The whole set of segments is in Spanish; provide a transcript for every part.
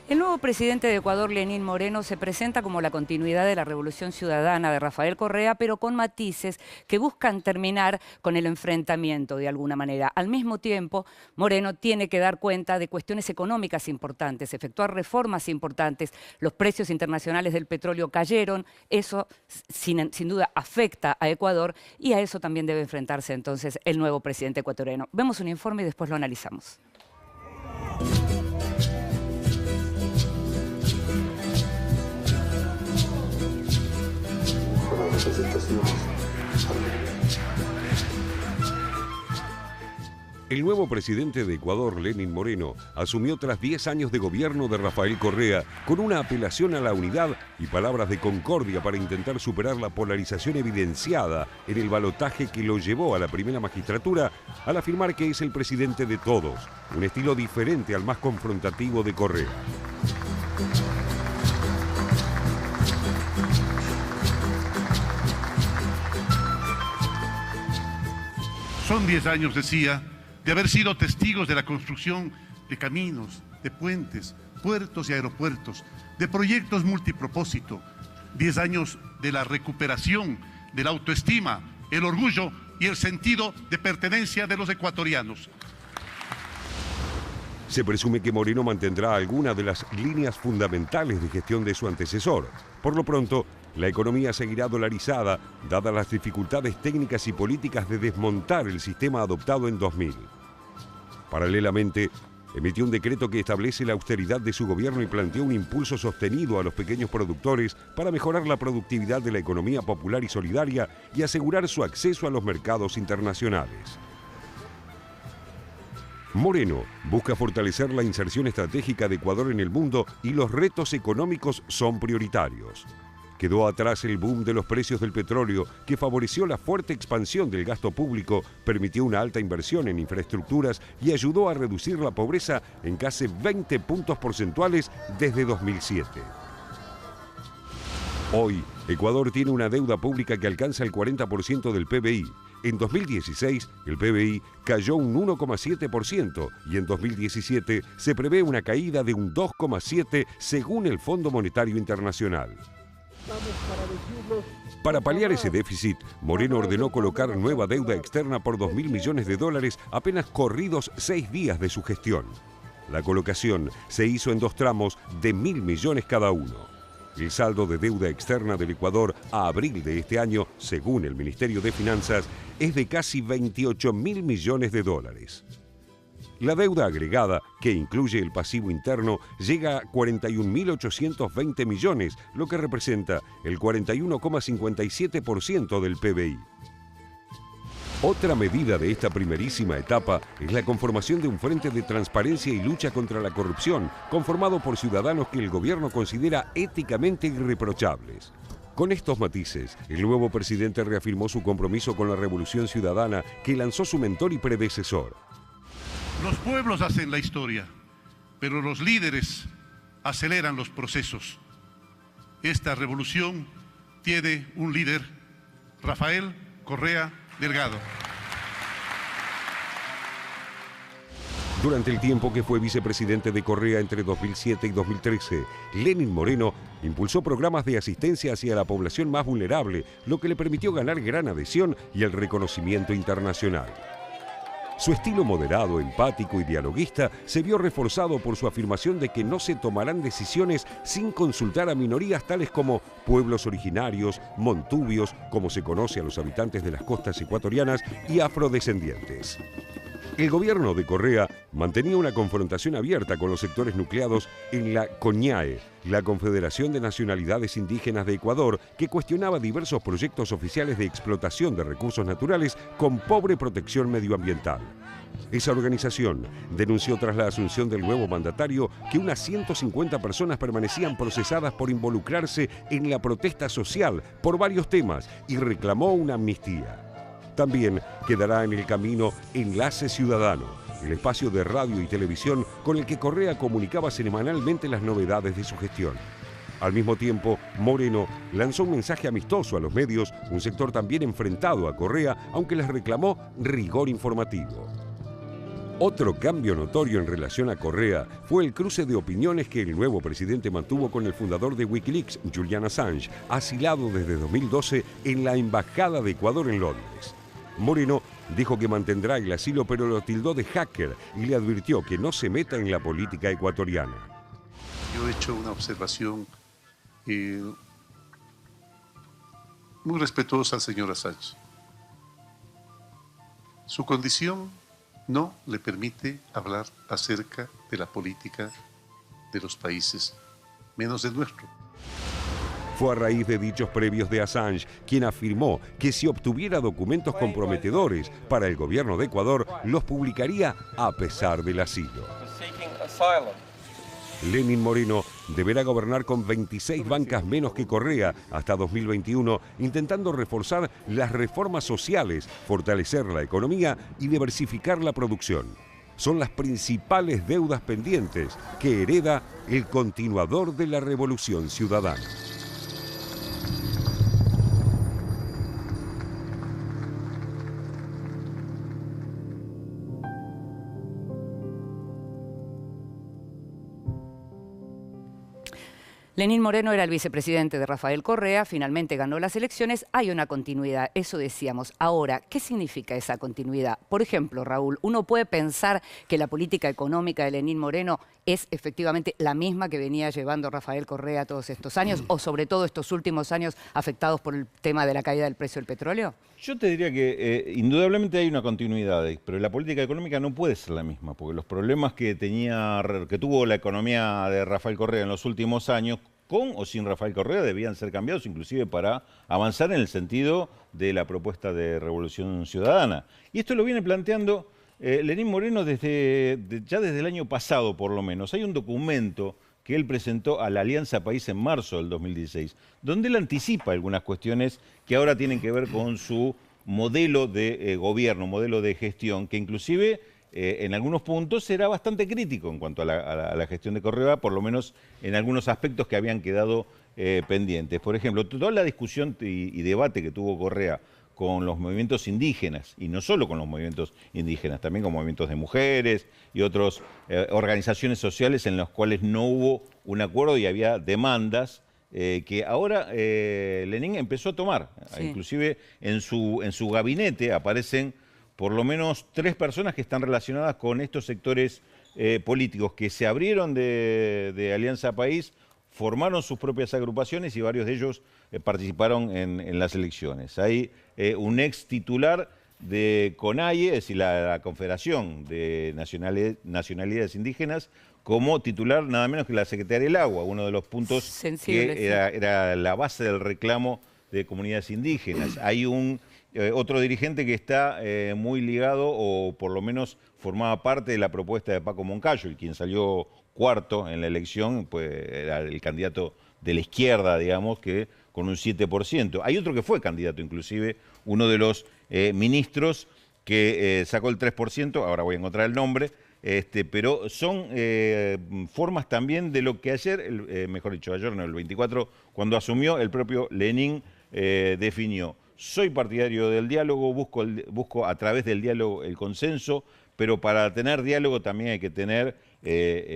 El nuevo presidente de Ecuador, Lenín Moreno, se presenta como la continuidad de la Revolución Ciudadana de Rafael Correa, pero con matices que buscan terminar con el enfrentamiento de alguna manera. Al mismo tiempo, Moreno tiene que dar cuenta de cuestiones económicas importantes, efectuar reformas importantes. Los precios internacionales del petróleo cayeron, eso sin duda afecta a Ecuador y a eso también debe enfrentarse entonces el nuevo presidente ecuatoriano. Vemos un informe y después lo analizamos. El nuevo presidente de Ecuador, Lenín Moreno, asumió tras 10 años de gobierno de Rafael Correa con una apelación a la unidad y palabras de concordia para intentar superar la polarización evidenciada en el balotaje que lo llevó a la primera magistratura al afirmar que es el presidente de todos, un estilo diferente al más confrontativo de Correa. Son 10 años, decía, de haber sido testigos de la construcción de caminos, de puentes, puertos y aeropuertos, de proyectos multipropósito. 10 años de la recuperación de la autoestima, el orgullo y el sentido de pertenencia de los ecuatorianos. Se presume que Moreno mantendrá algunas de las líneas fundamentales de gestión de su antecesor. Por lo pronto, la economía seguirá dolarizada, dadas las dificultades técnicas y políticas de desmontar el sistema adoptado en 2000. Paralelamente, emitió un decreto que establece la austeridad de su gobierno y planteó un impulso sostenido a los pequeños productores para mejorar la productividad de la economía popular y solidaria y asegurar su acceso a los mercados internacionales. Moreno busca fortalecer la inserción estratégica de Ecuador en el mundo y los retos económicos son prioritarios. Quedó atrás el boom de los precios del petróleo, que favoreció la fuerte expansión del gasto público, permitió una alta inversión en infraestructuras y ayudó a reducir la pobreza en casi 20 puntos porcentuales desde 2007. Hoy, Ecuador tiene una deuda pública que alcanza el 40% del PBI. En 2016, el PBI cayó un 1,7% y en 2017 se prevé una caída de un 2,7% según el Fondo Monetario Internacional. Para paliar ese déficit, Moreno ordenó colocar nueva deuda externa por $2.000 millones apenas corridos 6 días de su gestión. La colocación se hizo en 2 tramos de $1.000 millones cada uno. El saldo de deuda externa del Ecuador a abril de este año, según el Ministerio de Finanzas, es de casi $28.000 millones. La deuda agregada, que incluye el pasivo interno, llega a 41.820 millones, lo que representa el 41,57% del PBI. Otra medida de esta primerísima etapa es la conformación de un frente de transparencia y lucha contra la corrupción, conformado por ciudadanos que el gobierno considera éticamente irreprochables. Con estos matices, el nuevo presidente reafirmó su compromiso con la revolución ciudadana que lanzó su mentor y predecesor. Los pueblos hacen la historia, pero los líderes aceleran los procesos. Esta revolución tiene un líder, Rafael Correa Delgado. Durante el tiempo que fue vicepresidente de Correa entre 2007 y 2013, Lenín Moreno impulsó programas de asistencia hacia la población más vulnerable, lo que le permitió ganar gran adhesión y el reconocimiento internacional. Su estilo moderado, empático y dialoguista se vio reforzado por su afirmación de que no se tomarán decisiones sin consultar a minorías tales como pueblos originarios, montubios, como se conoce a los habitantes de las costas ecuatorianas, y afrodescendientes. El gobierno de Correa mantenía una confrontación abierta con los sectores nucleados en la CONAIE, la Confederación de Nacionalidades Indígenas de Ecuador, que cuestionaba diversos proyectos oficiales de explotación de recursos naturales con pobre protección medioambiental. Esa organización denunció tras la asunción del nuevo mandatario que unas 150 personas permanecían procesadas por involucrarse en la protesta social por varios temas y reclamó una amnistía. También quedará en el camino Enlace Ciudadano, el espacio de radio y televisión con el que Correa comunicaba semanalmente las novedades de su gestión. Al mismo tiempo, Moreno lanzó un mensaje amistoso a los medios, un sector también enfrentado a Correa, aunque les reclamó rigor informativo. Otro cambio notorio en relación a Correa fue el cruce de opiniones que el nuevo presidente mantuvo con el fundador de Wikileaks, Julian Assange, asilado desde 2012 en la Embajada de Ecuador en Londres. Moreno dijo que mantendrá el asilo, pero lo tildó de hacker y le advirtió que no se meta en la política ecuatoriana. Yo he hecho una observación muy respetuosa al señor Assange. Su condición no le permite hablar acerca de la política de los países, menos del nuestro. Fue a raíz de dichos previos de Assange, quien afirmó que si obtuviera documentos comprometedores para el gobierno de Ecuador, los publicaría a pesar del asilo. Lenín Moreno deberá gobernar con 26 bancas menos que Correa hasta 2021, intentando reforzar las reformas sociales, fortalecer la economía y diversificar la producción. Son las principales deudas pendientes que hereda el continuador de la Revolución Ciudadana. Lenín Moreno era el vicepresidente de Rafael Correa, finalmente ganó las elecciones, hay una continuidad, eso decíamos. Ahora, ¿qué significa esa continuidad? Por ejemplo, Raúl, uno puede pensar que la política económica de Lenín Moreno es efectivamente la misma que venía llevando Rafael Correa todos estos años, o sobre todo estos últimos años afectados por el tema de la caída del precio del petróleo. Yo te diría que indudablemente hay una continuidad, pero la política económica no puede ser la misma, porque los problemas que tuvo la economía de Rafael Correa en los últimos años, con o sin Rafael Correa, debían ser cambiados, inclusive para avanzar en el sentido de la propuesta de Revolución Ciudadana. Y esto lo viene planteando Lenín Moreno ya desde el año pasado, por lo menos. Hay un documento que él presentó a la Alianza País en marzo del 2016, donde él anticipa algunas cuestiones que ahora tienen que ver con su modelo de gobierno, modelo de gestión, que inclusive en algunos puntos era bastante crítico en cuanto a la gestión de Correa, por lo menos en algunos aspectos que habían quedado pendientes. Por ejemplo, toda la discusión y debate que tuvo Correa con los movimientos indígenas, y no solo con los movimientos indígenas, también con movimientos de mujeres y otras organizaciones sociales en las cuales no hubo un acuerdo y había demandas que ahora Lenín empezó a tomar. Sí. Inclusive en su gabinete aparecen por lo menos 3 personas que están relacionadas con estos sectores políticos que se abrieron de Alianza País, formaron sus propias agrupaciones y varios de ellos participaron en las elecciones. Hay un ex titular de CONAIE, es decir, la Confederación de Nacionalidades Indígenas, como titular nada menos que la Secretaría del Agua, uno de los puntos sensibles, que era la base del reclamo de comunidades indígenas. Hay otro dirigente que está muy ligado, o por lo menos formaba parte de la propuesta de Paco Moncayo, y quien salió cuarto en la elección, pues era el candidato de la izquierda, digamos, que con un 7%. Hay otro que fue candidato, inclusive, uno de los ministros que sacó el 3%, ahora voy a encontrar el nombre, pero son formas también de lo que ayer, mejor dicho, ayer no, el 24, cuando asumió, el propio Lenín definió: soy partidario del diálogo, busco a través del diálogo el consenso, pero para tener diálogo también hay que tener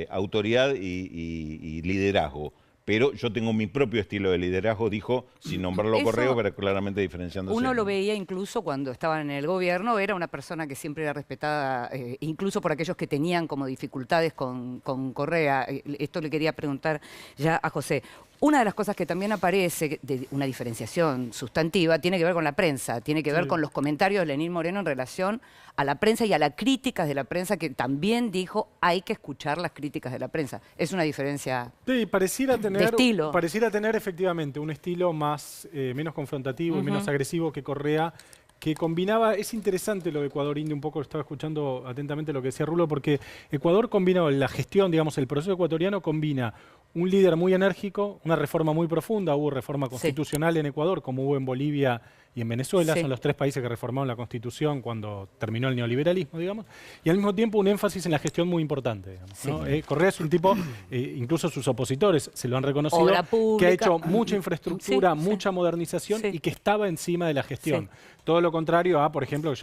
autoridad y liderazgo. Pero yo tengo mi propio estilo de liderazgo, dijo, sin nombrarlo Correa, pero claramente diferenciándose. Uno lo veía incluso cuando estaban en el gobierno, era una persona que siempre era respetada, incluso por aquellos que tenían como dificultades con Correa. Esto le quería preguntar ya a José. Una de las cosas que también aparece, de una diferenciación sustantiva, tiene que ver con la prensa, tiene que ver con los comentarios de Lenín Moreno en relación a la prensa y a las críticas de la prensa, que también dijo hay que escuchar las críticas de la prensa. Es una diferencia pareciera tener, de estilo. Pareciera tener efectivamente un estilo menos confrontativo y menos agresivo que Correa, que combinaba. Es interesante lo de Ecuador India, un poco estaba escuchando atentamente lo que decía Rulo, porque Ecuador combina la gestión, digamos, el proceso ecuatoriano combina un líder muy enérgico, una reforma muy profunda, hubo reforma constitucional en Ecuador, como hubo en Bolivia y en Venezuela. Sí. Son los 3 países que reformaron la Constitución cuando terminó el neoliberalismo, digamos. Y al mismo tiempo un énfasis en la gestión muy importante, digamos, ¿no? Correa es un tipo, incluso sus opositores se lo han reconocido, Obra pública. que ha hecho mucha infraestructura, Sí, mucha modernización y que estaba encima de la gestión. Sí. Todo lo contrario a, por ejemplo,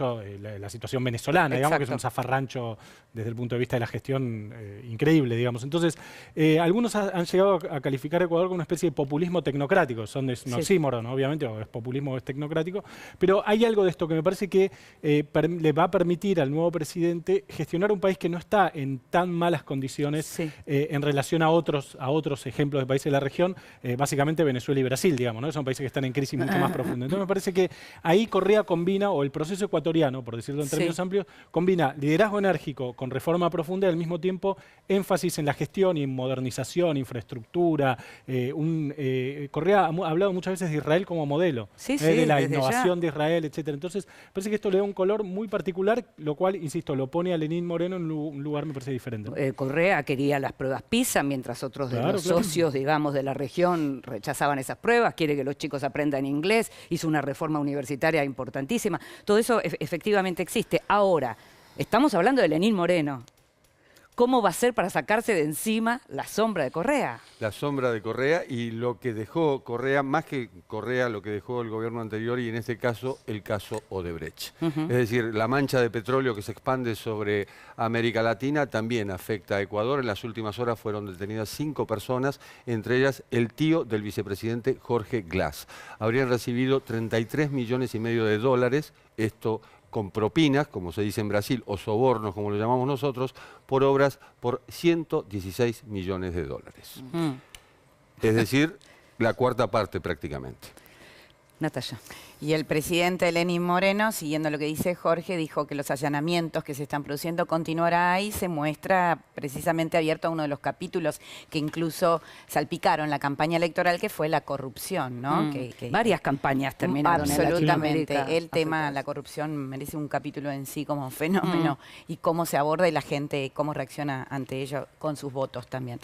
la situación venezolana, digamos, que es un Exacto. zafarrancho desde el punto de vista de la gestión increíble, digamos. Entonces, algunos han llegado a calificar a Ecuador como una especie de populismo tecnocrático. Es un oxímoron, ¿no? Obviamente, o es populismo o es tecnocrático. Pero hay algo de esto que me parece que le va a permitir al nuevo presidente gestionar un país que no está en tan malas condiciones en relación a otros ejemplos de países de la región, básicamente Venezuela y Brasil, digamos, ¿no? Son países que están en crisis mucho más profunda. Entonces, me parece que ahí Correa combina, o el proceso ecuatoriano, por decirlo en términos amplios, combina liderazgo enérgico con reforma profunda y al mismo tiempo énfasis en la gestión y en modernización, infraestructura. Correa ha hablado muchas veces de Israel como modelo, de la innovación de Israel, etc. Entonces, parece que esto le da un color muy particular, lo cual, insisto, lo pone a Lenín Moreno en un lugar, me parece, diferente. Correa quería las pruebas PISA, mientras otros de los socios, digamos, de la región rechazaban esas pruebas. Quiere que los chicos aprendan inglés, hizo una reforma universitaria importantísima. Todo eso efectivamente existe. Ahora, estamos hablando de Lenín Moreno. ¿Cómo va a ser para sacarse de encima la sombra de Correa? La sombra de Correa y lo que dejó Correa, más que Correa, lo que dejó el gobierno anterior y en este caso el caso Odebrecht. Es decir, la mancha de petróleo que se expande sobre América Latina también afecta a Ecuador. En las últimas horas fueron detenidas 5 personas, entre ellas el tío del vicepresidente Jorge Glass. Habrían recibido 33,5 millones de dólares, esto con propinas, como se dice en Brasil, o sobornos, como lo llamamos nosotros, por obras por 116 millones de dólares. Es decir, la cuarta parte prácticamente. Natalia. Y el presidente Lenín Moreno, siguiendo lo que dice Jorge, dijo que los allanamientos que se están produciendo continuará y se muestra precisamente abierto a uno de los capítulos que incluso salpicaron la campaña electoral, que fue la corrupción, ¿no? Varias campañas terminaron en absolutamente. Latinoamérica. El tema, la corrupción, merece un capítulo en sí como fenómeno y cómo se aborda y la gente cómo reacciona ante ello con sus votos también.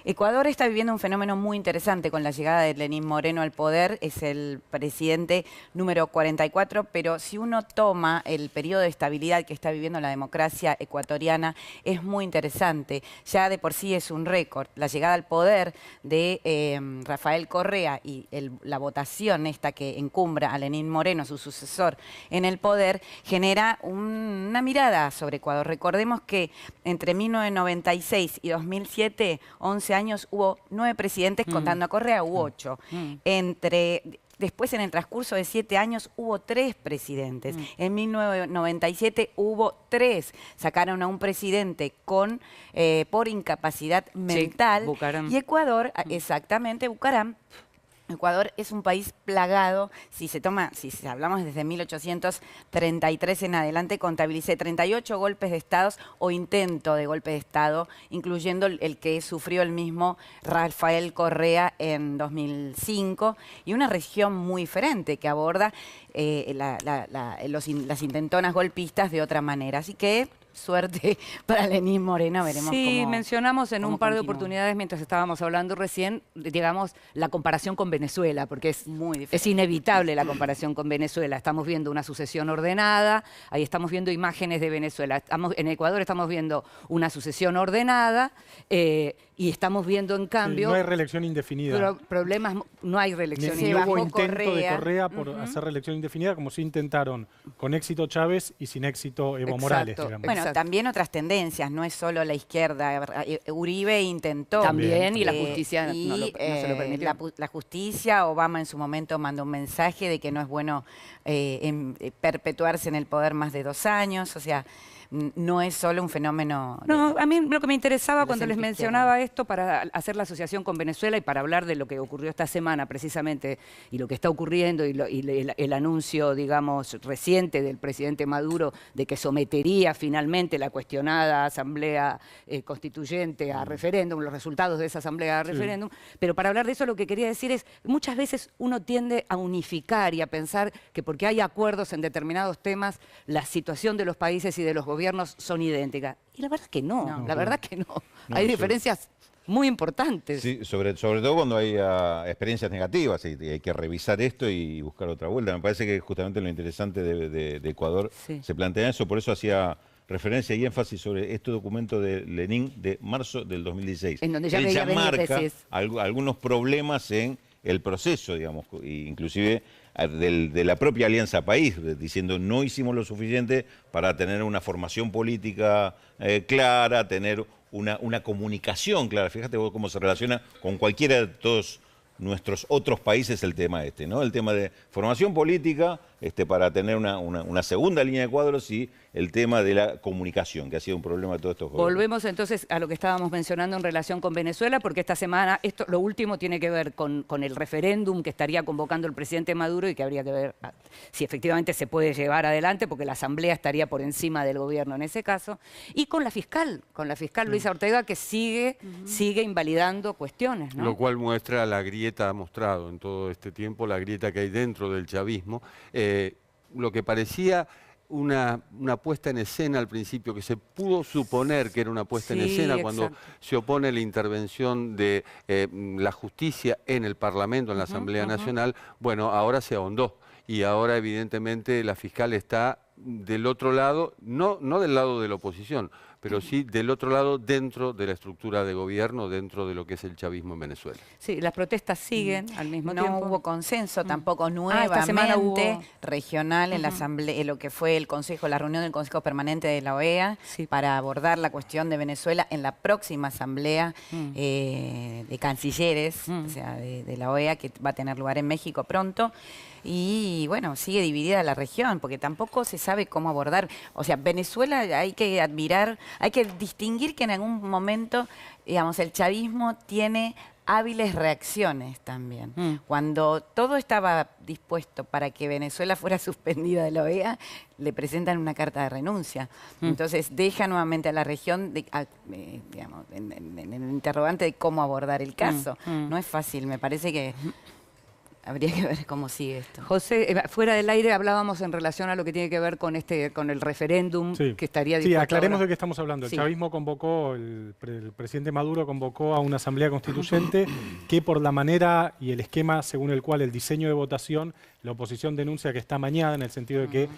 Ecuador está viviendo un fenómeno muy interesante con la llegada de Lenín Moreno al poder. Es el presidente número 44, pero si uno toma el periodo de estabilidad que está viviendo la democracia ecuatoriana, es muy interesante. Ya de por sí es un récord. La llegada al poder de Rafael Correa y la votación esta que encumbra a Lenín Moreno, su sucesor en el poder, genera una mirada sobre Ecuador. Recordemos que entre 1996 y 2007, 11 años, hubo 9 presidentes, contando a Correa, hubo 8. Después, en el transcurso de 7 años, hubo 3 presidentes. En 1997 hubo 3. Sacaron a un presidente por incapacidad mental. Bucaram. Y Ecuador, exactamente, Bucaram. Ecuador es un país plagado. Si hablamos desde 1833 en adelante, contabilicé 38 golpes de Estado o intento de golpe de Estado, incluyendo el que sufrió el mismo Rafael Correa en 2005, y una región muy diferente que aborda las intentonas golpistas de otra manera. Así que suerte para Lenín Moreno, veremos cómo mencionamos en un par de continúa. oportunidades mientras estábamos hablando recién, digamos, la comparación con Venezuela, porque es muy diferente. Es inevitable la comparación con Venezuela. Estamos viendo una sucesión ordenada, ahí estamos viendo imágenes de Venezuela. En Ecuador estamos viendo una sucesión ordenada y estamos viendo, en cambio... no hay reelección indefinida. Problemas, no hay reelección Ni hubo indefinida. intento de Correa por hacer reelección indefinida, como sí intentaron con éxito Chávez y sin éxito Evo Morales, digamos. Bueno, también otras tendencias, no es solo la izquierda. Uribe intentó. También, y la justicia no se lo permitió. La justicia, Obama en su momento mandó un mensaje de que no es bueno perpetuarse en el poder más de 2 años, o sea... No es solo un fenómeno... No, a mí lo que me interesaba cuando les centro mencionaba esto para hacer la asociación con Venezuela y para hablar de lo que ocurrió esta semana precisamente y lo que está ocurriendo y el anuncio, digamos, reciente del presidente Maduro de que sometería finalmente la cuestionada asamblea constituyente a referéndum, los resultados de esa asamblea a referéndum. Pero para hablar de eso lo que quería decir es, muchas veces uno tiende a unificar y a pensar que porque hay acuerdos en determinados temas, la situación de los países y de los gobiernos son idénticas. Y la verdad es que no, la verdad es que no. Hay diferencias muy importantes. Sí, sobre todo cuando hay experiencias negativas y hay que revisar esto y buscar otra vuelta. Me parece que justamente lo interesante de Ecuador se plantea eso, por eso hacía referencia y énfasis sobre este documento de Lenin de marzo del 2016. En donde ya él veía marca venir, algunos problemas en el proceso, digamos, inclusive de la propia Alianza País, diciendo no hicimos lo suficiente para tener una formación política clara, tener una comunicación clara. Fíjate vos cómo se relaciona con cualquiera de todos nuestros otros países el tema ¿no? El tema de formación política para tener una segunda línea de cuadros y el tema de la comunicación, que ha sido un problema de todos estos gobiernos. Volvemos entonces a lo que estábamos mencionando en relación con Venezuela, porque esta semana, lo último tiene que ver con el referéndum que estaría convocando el presidente Maduro y que habría que ver si efectivamente se puede llevar adelante, porque la Asamblea estaría por encima del gobierno en ese caso, y con la fiscal Luisa Ortega, que sigue invalidando cuestiones, ¿no? Lo cual muestra la grieta, ha mostrado en todo este tiempo la grieta que hay dentro del chavismo. Lo que parecía una puesta en escena al principio, que se pudo suponer que era una puesta en escena cuando se opone la intervención de la justicia en el Parlamento, en la Asamblea Nacional, bueno, ahora se ahondó y ahora evidentemente la fiscal está del otro lado, no del lado de la oposición, pero sí del otro lado dentro de la estructura de gobierno, dentro de lo que es el chavismo en Venezuela. Sí, las protestas siguen al mismo tiempo. No hubo consenso tampoco esta semana nuevamente regional en la Asamblea, en lo que fue el Consejo, la reunión del Consejo Permanente de la OEA para abordar la cuestión de Venezuela en la próxima Asamblea de Cancilleres, o sea, de la OEA, que va a tener lugar en México pronto. Y bueno, sigue dividida la región, porque tampoco se sabe cómo abordar. O sea, Venezuela hay que admirar, hay que distinguir que en algún momento, digamos, el chavismo tiene hábiles reacciones también. Cuando todo estaba dispuesto para que Venezuela fuera suspendida de la OEA, le presentan una carta de renuncia. Entonces deja nuevamente a la región digamos, en el interrogante de cómo abordar el caso. No es fácil, me parece que habría que ver cómo sigue esto. José, fuera del aire hablábamos en relación a lo que tiene que ver con el referéndum que estaría dispuesto. Sí, aclaremos ahora. de qué estamos hablando. El chavismo convocó, el presidente Maduro convocó a una asamblea constituyente que por la manera y el esquema según el cual el diseño de votación, la oposición denuncia que está amañada en el sentido de que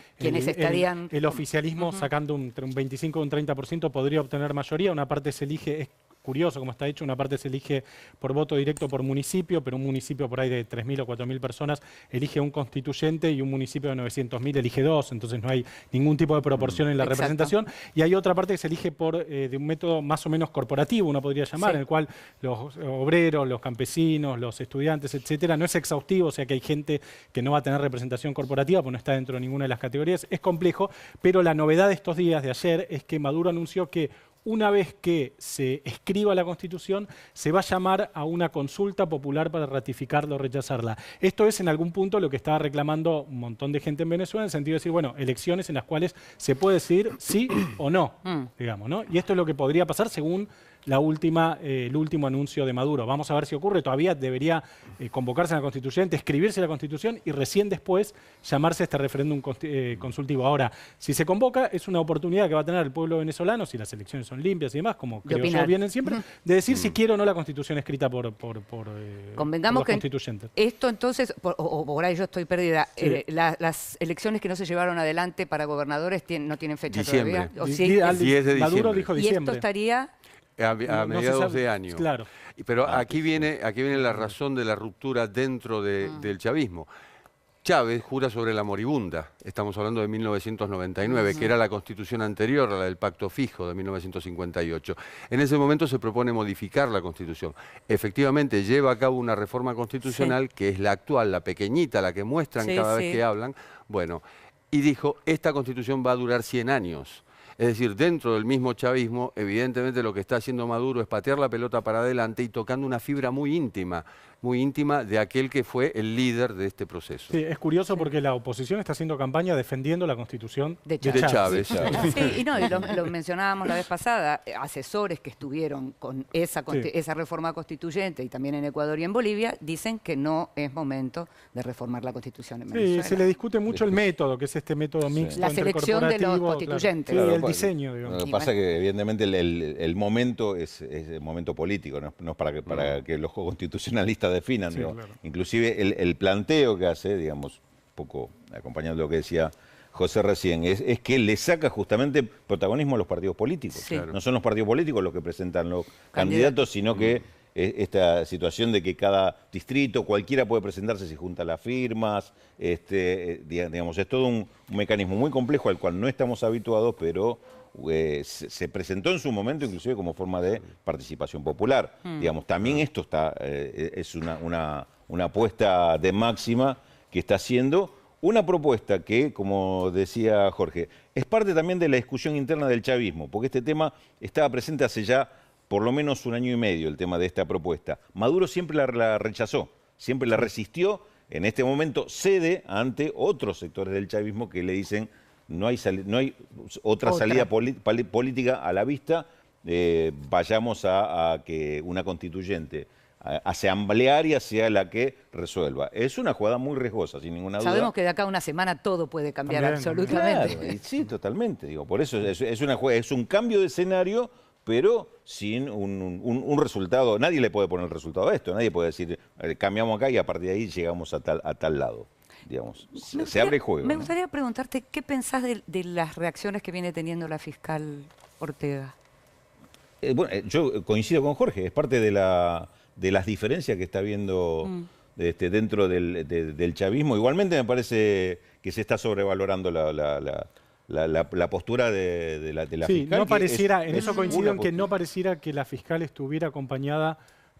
el oficialismo sacando entre un 25 y un 30% podría obtener mayoría. Una parte se elige, es curioso cómo está hecho, una parte se elige por voto directo por municipio, pero un municipio por ahí de 3.000 o 4.000 personas elige un constituyente y un municipio de 900.000 elige dos, entonces no hay ningún tipo de proporción en la representación. Y hay otra parte que se elige de un método más o menos corporativo, uno podría llamar, en el cual los obreros, los campesinos, los estudiantes, etcétera, no es exhaustivo, o sea que hay gente que no va a tener representación corporativa, porque no está dentro de ninguna de las categorías. Es complejo, pero la novedad de estos días, de ayer, es que Maduro anunció que una vez que se escriba la Constitución, se va a llamar a una consulta popular para ratificarla o rechazarla. Esto es en algún punto lo que estaba reclamando un montón de gente en Venezuela, en el sentido de decir, bueno, elecciones en las cuales se puede decir sí o no, digamos, ¿no? Y esto es lo que podría pasar según el último anuncio de Maduro. Vamos a ver si ocurre. Todavía debería convocarse a la Constituyente, escribirse la Constitución y recién después llamarse a este referéndum consultivo. Ahora, si se convoca, es una oportunidad que va a tener el pueblo venezolano, si las elecciones son limpias y demás, como creo yo vienen siempre, de decir si quiere o no la Constitución escrita por Convengamos los que constituyentes. Esto entonces, por ahí yo estoy perdida, las elecciones que no se llevaron adelante para gobernadores no tienen fecha diciembre. todavía. 10 de diciembre. Maduro dijo diciembre. Y esto estaría a mediados de año. Claro. Pero aquí viene la razón de la ruptura dentro del chavismo. Chávez jura sobre la moribunda, estamos hablando de 1999, que era la constitución anterior a la del Pacto Fijo de 1958. En ese momento se propone modificar la constitución. Efectivamente lleva a cabo una reforma constitucional que es la actual, la pequeñita, la que muestran cada vez que hablan. Bueno, y dijo, esta constitución va a durar 100 años. Es decir, dentro del mismo chavismo, evidentemente lo que está haciendo Maduro es patear la pelota para adelante y tocando una fibra muy íntima de aquel que fue el líder de este proceso. Sí, es curioso porque la oposición está haciendo campaña defendiendo la Constitución de Chávez. Sí, y lo mencionábamos la vez pasada, asesores que estuvieron con esa reforma constituyente y también en Ecuador y en Bolivia, dicen que no es momento de reformar la Constitución en Venezuela. Sí, se le discute mucho el método, que es este método mixto la entre selección de los constituyentes. Claro. Sí, diseño, digamos. Lo que pasa es que evidentemente el momento es el momento político, no es para que los constitucionalistas definan. Sí, Digo. claro. Inclusive el planteo que hace, digamos, un poco acompañando lo que decía José recién, es que le saca justamente protagonismo a los partidos políticos. Sí. No son los partidos políticos los que presentan los candidatos, sino que esta situación de que cada distrito, cualquiera puede presentarse si junta las firmas, digamos, es todo un mecanismo muy complejo al cual no estamos habituados, pero se presentó en su momento inclusive como forma de participación popular. Digamos, también esto es una apuesta de máxima que está haciendo una propuesta que, como decía Jorge, es parte también de la discusión interna del chavismo, porque este tema estaba presente hace ya por lo menos 1 año y medio, el tema de esta propuesta. Maduro siempre la rechazó, siempre la resistió, en este momento cede ante otros sectores del chavismo que le dicen no hay otra salida política a la vista, vayamos a que una constituyente asamblearia sea la que resuelva. Es una jugada muy riesgosa, sin ninguna duda. Sabemos que de acá a una semana todo puede cambiar absolutamente. Claro, sí, totalmente. Digo, por eso es un cambio de escenario, pero sin un resultado. Nadie le puede poner el resultado a esto. Nadie puede decir, cambiamos acá y a partir de ahí llegamos a tal lado. Digamos, se abre el juego. Me gustaría preguntarte, ¿qué pensás de las reacciones que viene teniendo la fiscal Ortega? Bueno, yo coincido con Jorge, es parte de las diferencias que está habiendo dentro del chavismo. Igualmente me parece que se está sobrevalorando la postura de la fiscal. No pareciera, en eso coincido en que no pareciera que la fiscal estuviera acompañada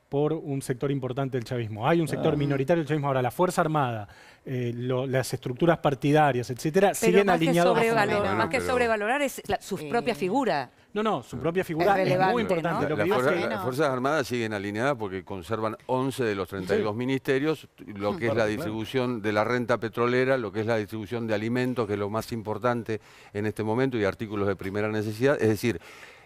por un sector importante del chavismo. Hay un sector minoritario del chavismo. Ahora, la Fuerza Armada, las estructuras partidarias, etcétera, siguen alineados. Más que sobrevalorar es su propia figura. No, su propia figura es muy importante. ¿no? Las Fuerzas Armadas siguen alineadas porque conservan 11 de los 32 ministerios, lo que es la distribución de la renta petrolera, lo que es la distribución de alimentos, que es lo más importante en este momento, y artículos de primera necesidad. Es decir,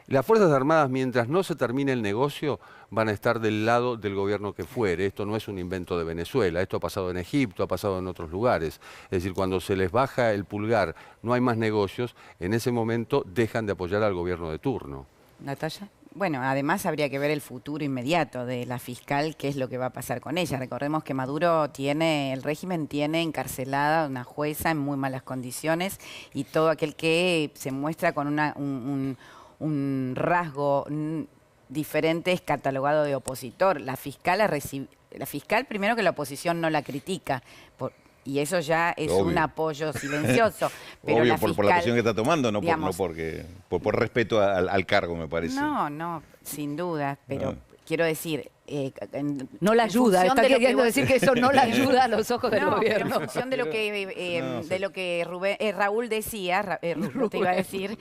las Fuerzas Armadas, mientras no se termine el negocio, van a estar del lado del gobierno que fuere. Esto no es un invento de Venezuela, esto ha pasado en Egipto, ha pasado en otros lugares. Es decir, cuando se les baja el pulgar, no hay más negocios, en ese momento dejan de apoyar al gobierno de turno. Natalia. Bueno, además habría que ver el futuro inmediato de la fiscal, qué es lo que va a pasar con ella. Recordemos que el régimen tiene encarcelada a una jueza en muy malas condiciones, y todo aquel que se muestra con un rasgo diferente es catalogado de opositor. La fiscal primero, que la oposición no la critica, y eso ya es un apoyo silencioso. Pero obvio, la por la posición que está tomando, no por respeto al cargo, me parece. No, sin duda, pero quiero decir... no la ayuda, está queriendo decir que eso no la ayuda a los ojos del gobierno. En función de lo que Raúl decía, te iba a decir,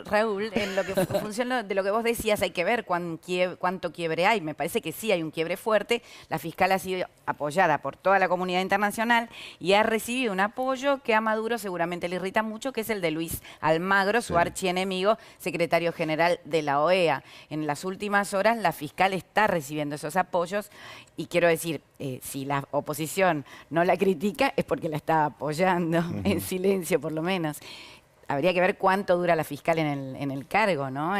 Raúl, en función de lo que vos decías, hay que ver cuánto quiebre hay. Me parece que sí hay un quiebre fuerte. La fiscal ha sido apoyada por toda la comunidad internacional y ha recibido un apoyo que a Maduro seguramente le irrita mucho, que es el de Luis Almagro, su archienemigo, secretario general de la OEA. En las últimas horas, la fiscal está recibiendo esos apoyos, y quiero decir, si la oposición no la critica es porque la está apoyando en silencio, por lo menos. Habría que ver cuánto dura la fiscal en el cargo, ¿no?